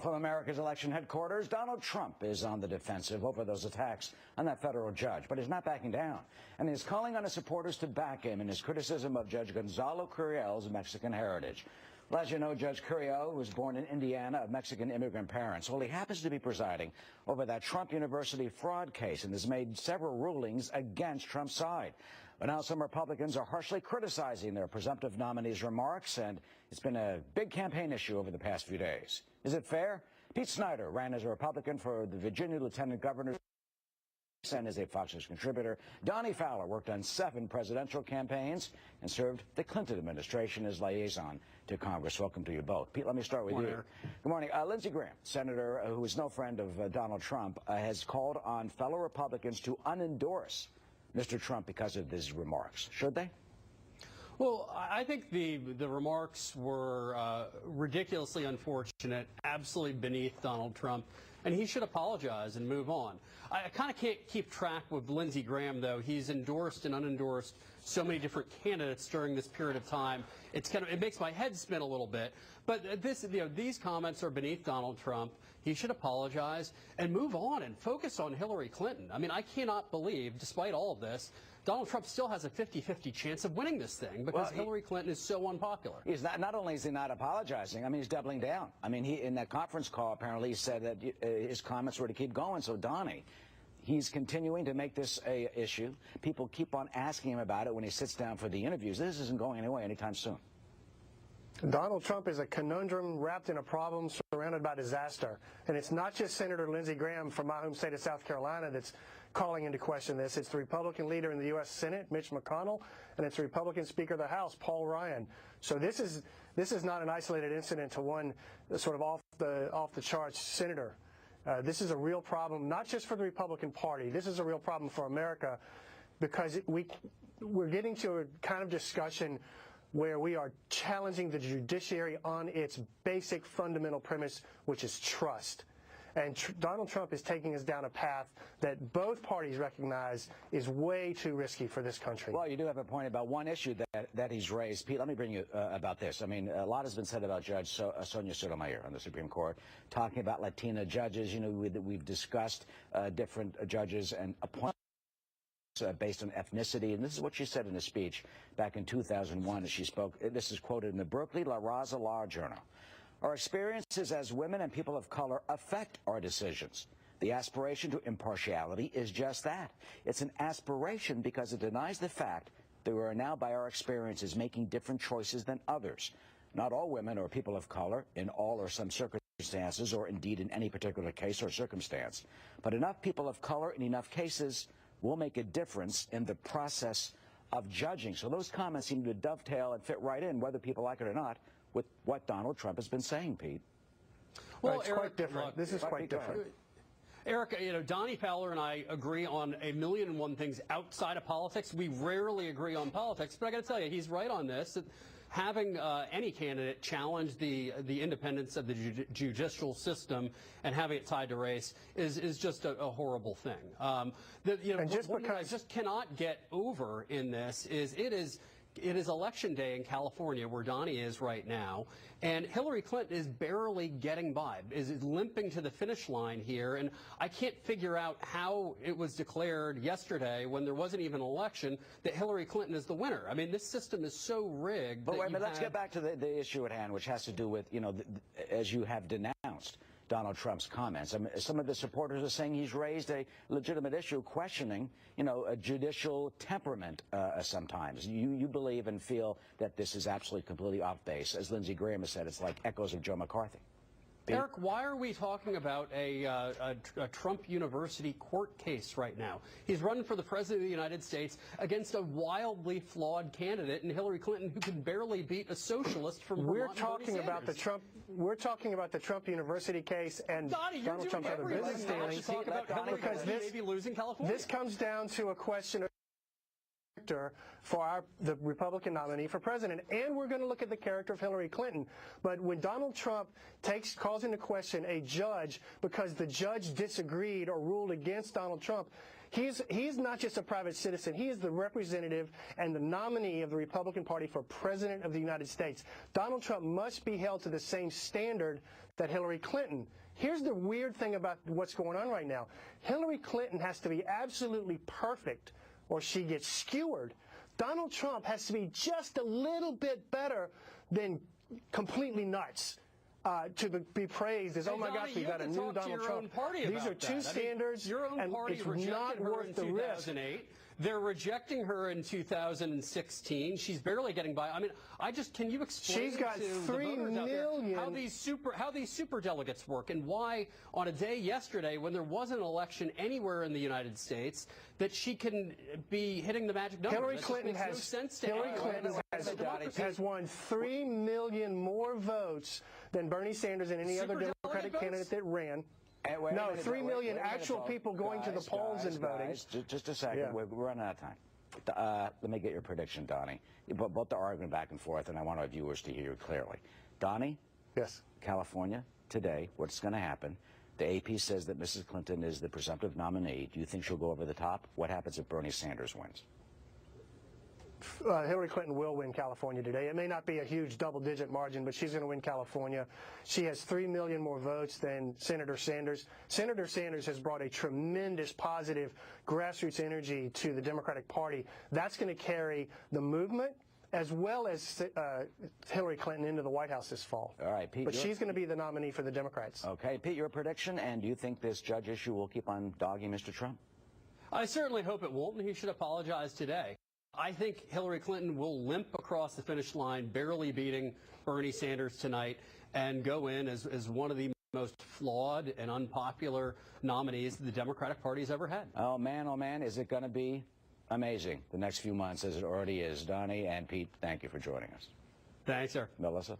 From America's election headquarters, Donald Trump is on the defensive over those attacks on that federal judge, but he's not backing down. And he's calling on his supporters to back him in his criticism of Judge Gonzalo Curiel's Mexican heritage. Well, as you know, Judge Curiel was born in Indiana of Mexican immigrant parents. Well, he happens to be presiding over that Trump University fraud case and has made several rulings against Trump's side. But now some Republicans are harshly criticizing their presumptive nominee's remarks, and it's been a big campaign issue over the past few days. Is it fair? Pete Snyder ran as a Republican for the Virginia Lieutenant Governor's and is a Fox News contributor. Donnie Fowler worked on 7 presidential campaigns and served the Clinton administration as liaison to Congress. Welcome to you both. Pete, let me start with you. Good morning. Lindsey Graham, senator who is no friend of Donald Trump, has called on fellow Republicans to unendorse Mr. Trump because of his remarks. Should they? Well, I think the remarks were ridiculously unfortunate, absolutely beneath Donald Trump, and he should apologize and move on. I kind of can't keep track with Lindsey Graham, though. He's endorsed and unendorsed so many different candidates during this period of time. It makes my head spin a little bit. But these comments are beneath Donald Trump. He should apologize and move on and focus on Hillary Clinton. I mean, I cannot believe, despite all of this, Donald Trump still has a 50-50 chance of winning this thing because Hillary Clinton is so unpopular. He's not only is he not apologizing, I mean, he's doubling down. I mean, in that conference call, apparently he said that his comments were to keep going. So, Donnie, he's continuing to make this a issue. People keep on asking him about it when he sits down for the interviews. This isn't going away anytime soon. Donald Trump is a conundrum wrapped in a problem surrounded by disaster. And it's not just Senator Lindsey Graham from my home state of South Carolina that's calling into question this. It's the Republican leader in the U.S. Senate, Mitch McConnell, and it's the Republican Speaker of the House, Paul Ryan. So this is not an isolated incident to one sort of off the charts senator. This is a real problem, not just for the Republican Party. This is a real problem for America because we're getting to a kind of discussion where we are challenging the judiciary on its basic fundamental premise, which is trust. And Donald Trump is taking us down a path that both parties recognize is way too risky for this country. Well, you do have a point about one issue that he's raised. Pete, let me bring you about this. I mean, a lot has been said about Judge Sonia Sotomayor on the Supreme Court, talking about Latina judges. You know, we've discussed different judges and appointments based on ethnicity, and this is what she said in a speech back in 2001 as she spoke. This is quoted in the Berkeley La Raza Law Journal. Our experiences as women and people of color affect our decisions. The aspiration to impartiality is just that. It's an aspiration because it denies the fact that we are now, by our experiences, making different choices than others. Not all women or people of color, in all or some circumstances, or indeed in any particular case or circumstance, but enough people of color in enough cases will make a difference in the process of judging. So those comments seem to dovetail and fit right in, whether people like it or not, with what Donald Trump has been saying, Pete. Well, it's quite different. This is quite different. Eric, you know, Donnie Fowler and I agree on a million and one things outside of politics. We rarely agree on politics, but I got to tell you, he's right on this. Having any candidate challenge the independence of the judicial system and having it tied to race is just a horrible thing. One thing I just cannot get over in this is it is election day in California, where Donnie is right now, and Hillary Clinton is barely getting by, is limping to the finish line here, and I can't figure out how it was declared yesterday, when there wasn't even an election, that Hillary Clinton is the winner. I mean, this system is so rigged. But wait a minute, let's get back to the issue at hand, which has to do with, you know, as you have denounced Donald Trump's comments. I mean, some of the supporters are saying he's raised a legitimate issue, questioning, you know, a judicial temperament sometimes. You believe and feel that this is absolutely completely off base. As Lindsey Graham has said, it's like echoes of Joe McCarthy. Eric, why are we talking about a Trump University court case right now? He's running for the President of the United States against a wildly flawed candidate in Hillary Clinton, who can barely beat a socialist from Vermont. We're talking about the Trump University case and Donald Trump's other business dealings. Because this may be losing California. This comes down to a question of for the Republican nominee for president, and we're going to look at the character of Hillary Clinton. But when Donald Trump calls into question a judge because the judge disagreed or ruled against Donald Trump, He's not just a private citizen. He is the representative and the nominee of the Republican Party for President of the United States. Donald Trump must be held to the same standard that Hillary Clinton. Here's the weird thing about what's going on right now. Hillary Clinton has to be absolutely perfect or she gets skewered. Donald Trump has to be just a little bit better than completely nuts. To be praised as, oh my gosh, we've got a new Donald Trump. These are two standards, your own and party it's rejected not her worth in the risk. 2008. They're rejecting her in 2016. She's barely getting by. I mean, can you explain She's got to 3 the voters out there million. how these super delegates work and why on a day yesterday when there wasn't an election anywhere in the United States that she can be hitting the magic number? Hillary Clinton has won 3 million more votes than Bernie Sanders and any other Democratic candidate that ran. No, 3 million actual people going to the polls and voting. Just a second. Yeah. We're running out of time. Let me get your prediction, Donnie. Both are arguing back and forth, and I want our viewers to hear you clearly. Donnie? Yes. California, today, what's going to happen? The AP says that Mrs. Clinton is the presumptive nominee. Do you think she'll go over the top? What happens if Bernie Sanders wins? Hillary Clinton will win California today. It may not be a huge double-digit margin, but she's going to win California. She has 3 million more votes than Senator Sanders. Senator Sanders has brought a tremendous positive grassroots energy to the Democratic Party. That's going to carry the movement as well as Hillary Clinton into the White House this fall. All right, Pete. But she's going to be the nominee for the Democrats. Okay, Pete, your prediction, and do you think this judge issue will keep on dogging Mr. Trump? I certainly hope it won't, and he should apologize today. I think Hillary Clinton will limp across the finish line, barely beating Bernie Sanders tonight, and go in as one of the most flawed and unpopular nominees the Democratic Party has ever had. Oh, man, is it going to be amazing the next few months as it already is. Donnie and Pete, thank you for joining us. Thanks, sir. Melissa?